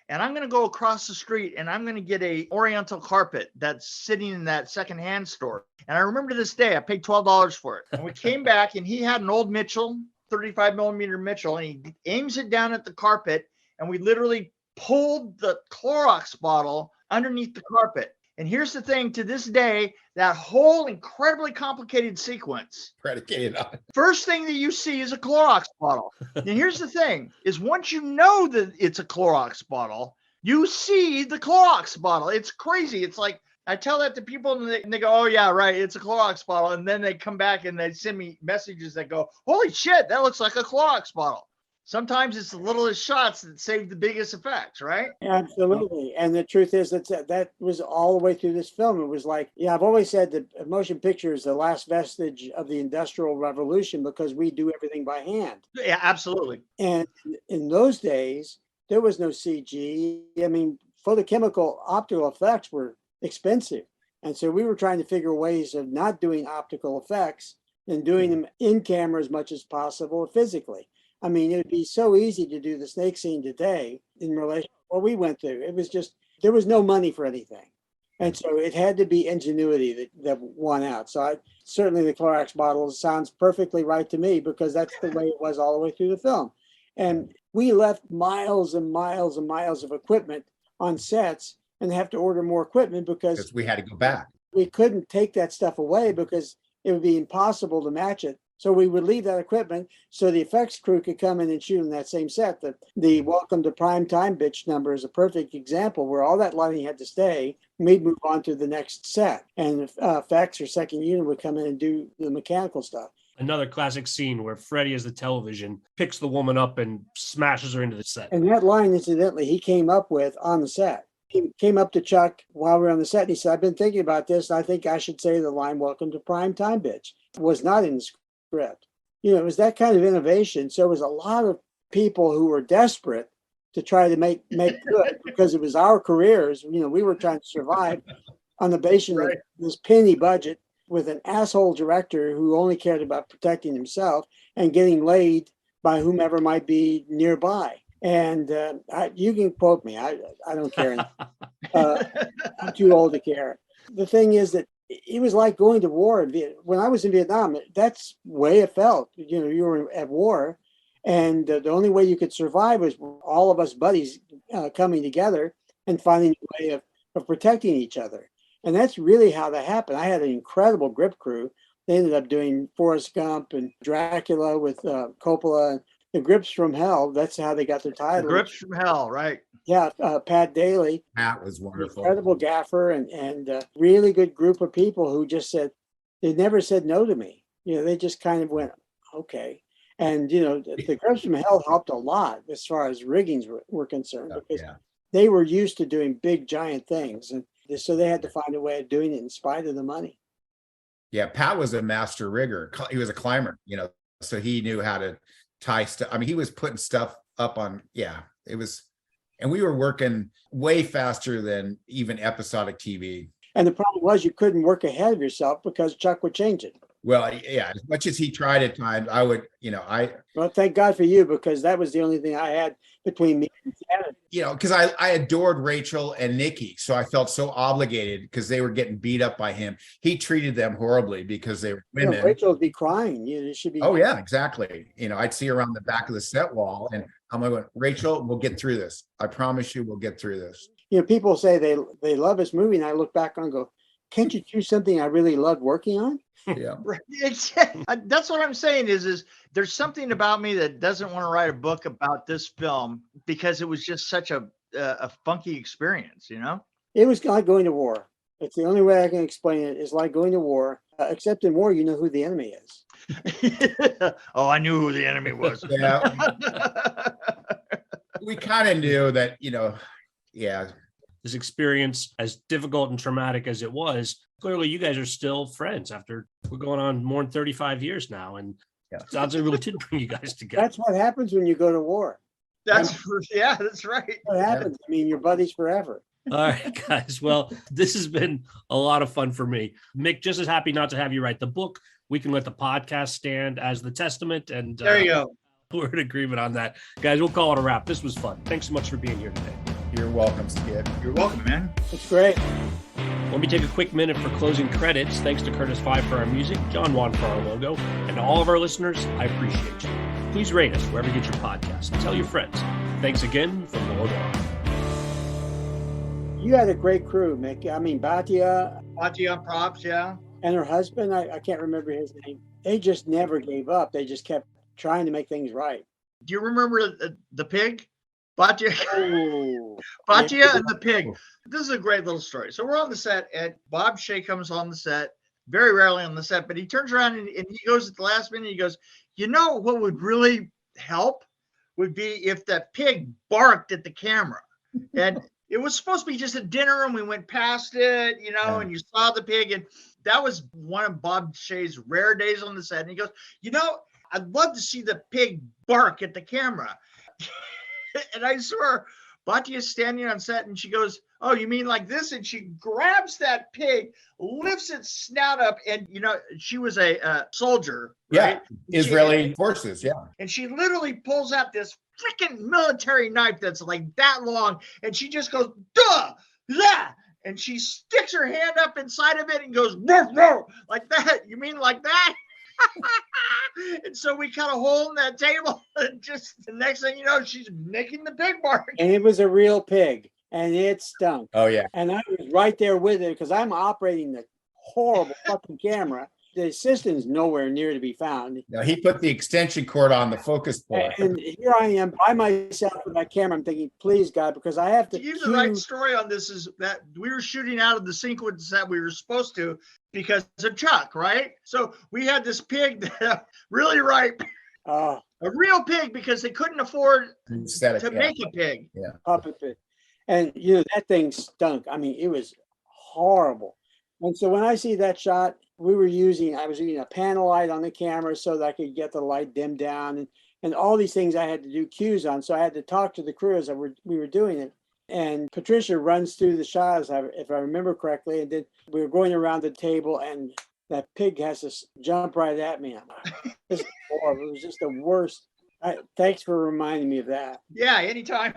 And I'm going to go across the street and I'm going to get a oriental carpet that's sitting in that secondhand store. And I remember to this day, I paid $12 for it. And we came back and he had an old Mitchell, 35 millimeter Mitchell, and he aims it down at the carpet. And we literally pulled the Clorox bottle underneath the carpet. And here's the thing, to this day, that whole incredibly complicated sequence, Predicated on. first thing that you see is a Clorox bottle. And here's the thing, is once you know that it's a Clorox bottle, you see the Clorox bottle. It's crazy. It's like, I tell that to people and they go, oh yeah, right. It's a Clorox bottle. And then they come back and they send me messages that go, holy shit, that looks like a Clorox bottle. Sometimes it's the littlest shots that save the biggest effects, right? Absolutely. And the truth is that was all the way through this film. It was like, yeah, I've always said that motion picture is the last vestige of the Industrial Revolution because we do everything by hand. Yeah, absolutely. And in those days, there was no CG. I mean, photochemical optical effects were expensive. And so we were trying to figure ways of not doing optical effects and doing them in camera as much as possible physically. I mean, it would be so easy to do the snake scene today in relation to what we went through. It was just, there was no money for anything. And so it had to be ingenuity that won out. So certainly the Clorox bottle sounds perfectly right to me because that's the way it was all the way through the film. And we left miles and miles and miles of equipment on sets and have to order more equipment because we had to go back. We couldn't take that stuff away because it would be impossible to match it. So we would leave that equipment so the effects crew could come in and shoot in that same set. The Welcome to Prime Time bitch number is a perfect example where all that lighting had to stay. We'd move on to the next set, and effects or second unit would come in and do the mechanical stuff. Another classic scene where Freddy, as the television, picks the woman up and smashes her into the set. And that line, incidentally, he came up with on the set. He came up to Chuck while we were on the set and he said, I've been thinking about this. And I think I should say the line, Welcome to Prime Time bitch. It was not in the script. You know, it was that kind of innovation. So it was a lot of people who were desperate to try to make good because it was our careers. You know, we were trying to survive on the basis of this penny budget with an asshole director who only cared about protecting himself and getting laid by whomever might be nearby. And you can quote me. I don't care. I'm too old to care. The thing is that it was like going to war. When I was in Vietnam, that's the way it felt. You know, you were at war, and the only way you could survive was all of us buddies coming together and finding a way of protecting each other. And that's really how that happened. I had an incredible grip crew. They ended up doing Forrest Gump and Dracula with Coppola. And the Grips from Hell, that's how they got their title. The Grips from Hell, right. Yeah, Pat Daly. Pat was wonderful. Incredible gaffer and really good group of people who just said, they never said no to me. You know, they just kind of went, okay. And, you know, the Grips from Hell helped a lot as far as riggings were concerned because they were used to doing big, giant things. And so they had to find a way of doing it in spite of the money. Yeah, Pat was a master rigger. He was a climber, you know, so he knew how to tie stuff. I mean, he was putting stuff up on, it was, and we were working way faster than even episodic TV. And the problem was you couldn't work ahead of yourself because Chuck would change it. Well, yeah, as much as he tried at times, I would, Well, thank God for you because that was the only thing I had between me and Shannon. You know, because I adored Rachel and Nikki, so I felt so obligated because they were getting beat up by him. He treated them horribly because they were women. You know, Rachel would be crying. You should be. Oh yeah, exactly. You know, I'd see her on the back of the set wall, and I'm like, Rachel, we'll get through this. I promise you, we'll get through this. You know, people say they love this movie, and I look back on and go, can't you choose something I really loved working on? Yeah. That's what I'm saying is there's something about me that doesn't want to write a book about this film because it was just such a funky experience, you know? It was like going to war. It's the only way I can explain it. It's like going to war, except in war, you know who the enemy is. Oh, I knew who the enemy was. Yeah. We kind of knew that, This experience, as difficult and traumatic as it was, clearly you guys are still friends after we're going on more than 35 years now. And it sounds like it really did bring you guys together. That's what happens when you go to war. That's right. What happens? I mean, you're buddies forever. All right, guys. Well, this has been a lot of fun for me. Mick, just as happy not to have you write the book. We can let the podcast stand as the testament. And there you go. We're in agreement on that. Guys, we'll call it a wrap. This was fun. Thanks so much for being here today. You're welcome, Skid. You're welcome, man. It's great. Let me take a quick minute for closing credits. Thanks to Curtis Five for our music, John Wan for our logo, and to all of our listeners, I appreciate you. Please rate us wherever you get your podcasts and tell your friends. Thanks again from the Lord. You had a great crew, Mick. I mean, Batia on props, yeah. And her husband, I can't remember his name. They just never gave up. They just kept trying to make things right. Do you remember the pig? Batya, Oh, Batya and the pig. This is a great little story. So we're on the set, and Bob Shea comes on the set, very rarely on the set, but he turns around and he goes at the last minute, he goes, you know what would really help would be if that pig barked at the camera. And it was supposed to be just a dinner and we went past it, and you saw the pig. And that was one of Bob Shea's rare days on the set. And he goes, I'd love to see the pig bark at the camera. And I swear, Batya's standing on set and she goes, oh, you mean like this? And she grabs that pig, lifts its snout up. And, she was a soldier. Right? Yeah. Israeli forces. Yeah. And she literally pulls out this freaking military knife that's like that long. And she just goes, duh, yeah. And she sticks her hand up inside of it and goes, woof, woof, like that. You mean like that? And so we cut a hole in that table. And just the next thing you know, she's making the pig bark. And it was a real pig. And it stunk. Oh, yeah. And I was right there with it because I'm operating the horrible fucking camera. The assistant is nowhere near to be found. Now, he put the extension cord on the focus point. And here I am by myself with my camera. I'm thinking, please, God, because I have to. The right story on this is that we were shooting out of the sequence that we were supposed to because of Chuck, right? So we had this pig that really ripe. A real pig because they couldn't afford to make a pig. Yeah. Puppet pig. And, that thing stunk. I mean, it was horrible. And so when I see that shot, I was using a panel light on the camera so that I could get the light dimmed down and all these things I had to do cues on. So I had to talk to the crew as we were doing it. And Patricia runs through the shots, if I remember correctly. And then we were going around the table and that pig has to jump right at me. It was just the worst. Thanks for reminding me of that. Yeah, anytime.